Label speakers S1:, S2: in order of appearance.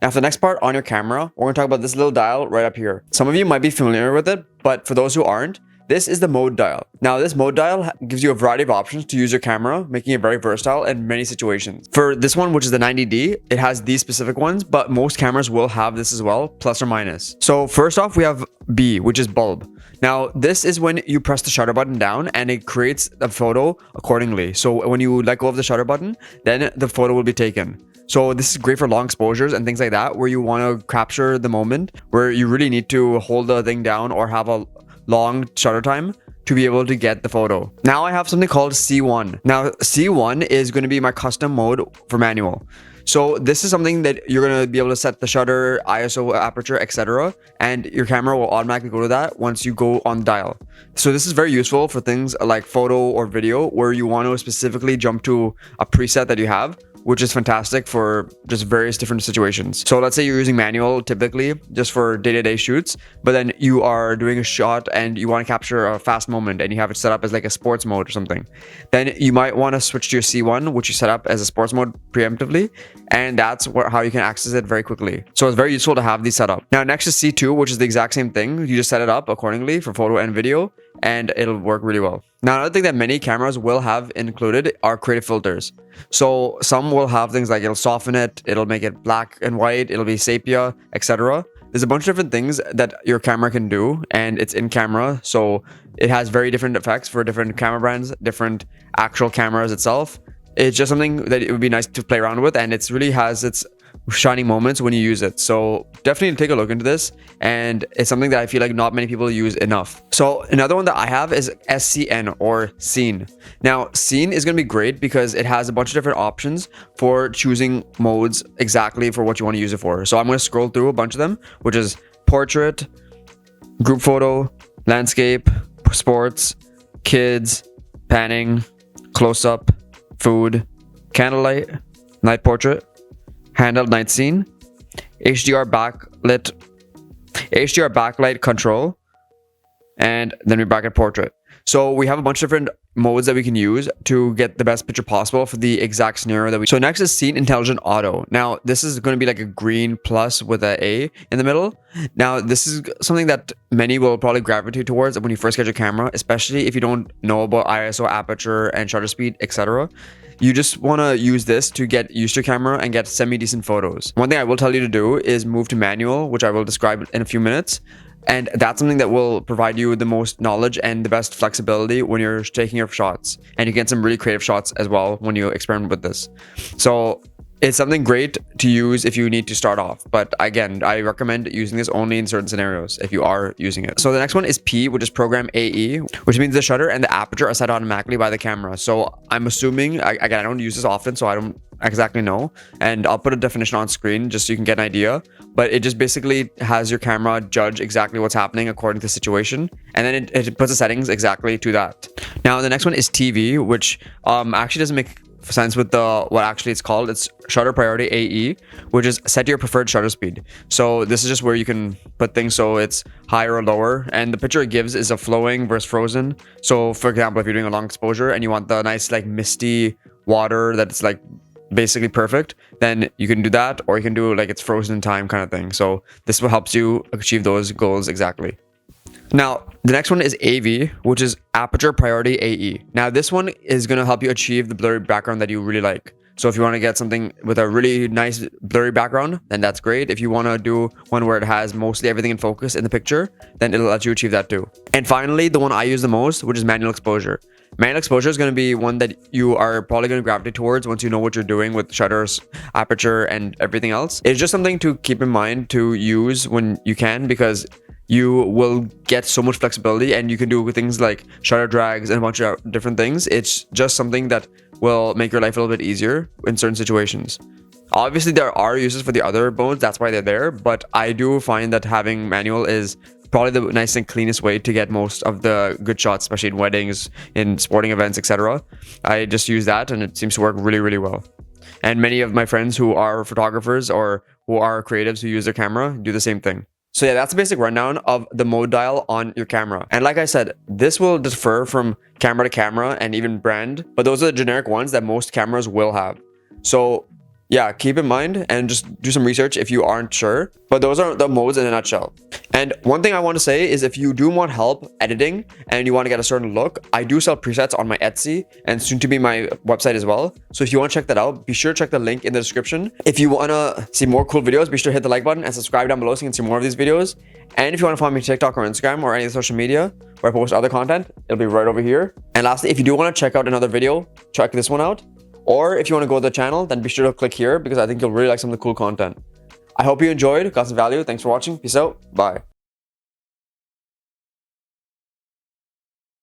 S1: Now for the next part on your camera, we're going to talk about this little dial right up here. Some of you might be familiar with it, but for those who aren't, this is the mode dial. Now this mode dial gives you a variety of options to use your camera, making it very versatile in many situations. For this one, which is the 90D, it has these specific ones, but most cameras will have this as well, plus or minus. So first off, we have B, which is bulb. Now this is when you press the shutter button down and it creates a photo accordingly. So when you let go of the shutter button, then the photo will be taken. So this is great for long exposures and things like that, where you want to capture the moment, where you really need to hold the thing down or have a long shutter time to be able to get the photo. Now I have something called C1. Now C1 is going to be my custom mode for manual. So this is something that you're going to be able to set the shutter, ISO, aperture, etc. And your camera will automatically go to that once you go on the dial. So this is very useful for things like photo or video where you want to specifically jump to a preset that you have, which is fantastic for just various different situations. So let's say you're using manual typically just for day-to-day shoots, but then you are doing a shot and you want to capture a fast moment and you have it set up as like a sports mode or something. Then you might want to switch to your C1, which you set up as a sports mode preemptively, and that's how you can access it very quickly. So it's very useful to have these set up. Now next is C2, which is the exact same thing. You just set it up accordingly for photo and video, and it'll work really well. Now, another thing that many cameras will have included are creative filters. So some will have things like it'll soften it, it'll make it black and white, it'll be sepia, etc. There's a bunch of different things that your camera can do, and it's in camera. So it has very different effects for different camera brands, different actual cameras itself. It's just something that it would be nice to play around with, and it's really has its shining moments when you use it. So definitely take a look into this, and it's something that I feel like not many people use enough. So another one that I have is SCN or scene. Now scene is going to be great because it has a bunch of different options for choosing modes exactly for what you want to use it for. So I'm going to scroll through a bunch of them, which is portrait, group photo, landscape, sports, kids, panning, close-up, food, candlelight, night portrait, handheld night scene, HDR backlight control, and then we bracket portrait. So we have a bunch of different modes that we can use to get the best picture possible for the exact scenario that we. So next is scene intelligent auto. Now this is going to be like a green plus with an A in the middle. Now this is something that many will probably gravitate towards when you first get your camera, especially if you don't know about ISO, aperture, and shutter speed, etc. You just want to use this to get used to your camera and get semi-decent photos. One thing I will tell you to do is move to manual, which I will describe in a few minutes. And that's something that will provide you the most knowledge and the best flexibility when you're taking your shots. And you get some really creative shots as well when you experiment with this. So it's something great to use if you need to start off. But again, I recommend using this only in certain scenarios if you are using it. So the next one is P, which is program AE, which means the shutter and the aperture are set automatically by the camera. So I'm assuming, again, I don't use this often, so I don't exactly know. And I'll put a definition on screen just so you can get an idea. But it just basically has your camera judge exactly what's happening according to the situation. And then it puts the settings exactly to that. Now, the next one is TV, which actually doesn't make sense with the what actually it's called. It's shutter priority AE, which is set your preferred shutter speed. So this is just where you can put things so it's higher or lower, and the picture it gives is a flowing versus frozen. So for example, if you're doing a long exposure and you want the nice like misty water that's like basically perfect, then you can do that, or you can do like it's frozen in time kind of thing. So this will help you achieve those goals exactly. Now, the next one is AV, which is aperture priority AE. Now, this one is going to help you achieve the blurry background that you really like. So if you want to get something with a really nice blurry background, then that's great. If you want to do one where it has mostly everything in focus in the picture, then it'll let you achieve that too. And finally, the one I use the most, which is manual exposure. Manual exposure is going to be one that you are probably going to gravitate towards once you know what you're doing with shutters, aperture, and everything else. It's just something to keep in mind to use when you can, because you will get so much flexibility and you can do things like shutter drags and a bunch of different things. It's just something that will make your life a little bit easier in certain situations. Obviously, there are uses for the other modes, that's why they're there, but I do find that having manual is probably the nice and cleanest way to get most of the good shots, especially in weddings, in sporting events, etc. I just use that and it seems to work really, really well. And many of my friends who are photographers or who are creatives who use their camera do the same thing. So yeah, that's a basic rundown of the mode dial on your camera. And like I said, this will differ from camera to camera and even brand, but those are the generic ones that most cameras will have. So yeah, keep in mind and just do some research if you aren't sure. But those are the modes in a nutshell. And one thing I want to say is if you do want help editing and you want to get a certain look, I do sell presets on my Etsy and soon to be my website as well. So if you want to check that out, be sure to check the link in the description. If you want to see more cool videos, be sure to hit the like button and subscribe down below so you can see more of these videos. And if you want to follow me on TikTok or Instagram or any of the social media where I post other content, it'll be right over here. And lastly, if you do want to check out another video, check this one out. Or if you want to go to the channel, then be sure to click here because I think you'll really like some of the cool content. I hope you enjoyed, got some value. Thanks for watching. Peace out. Bye.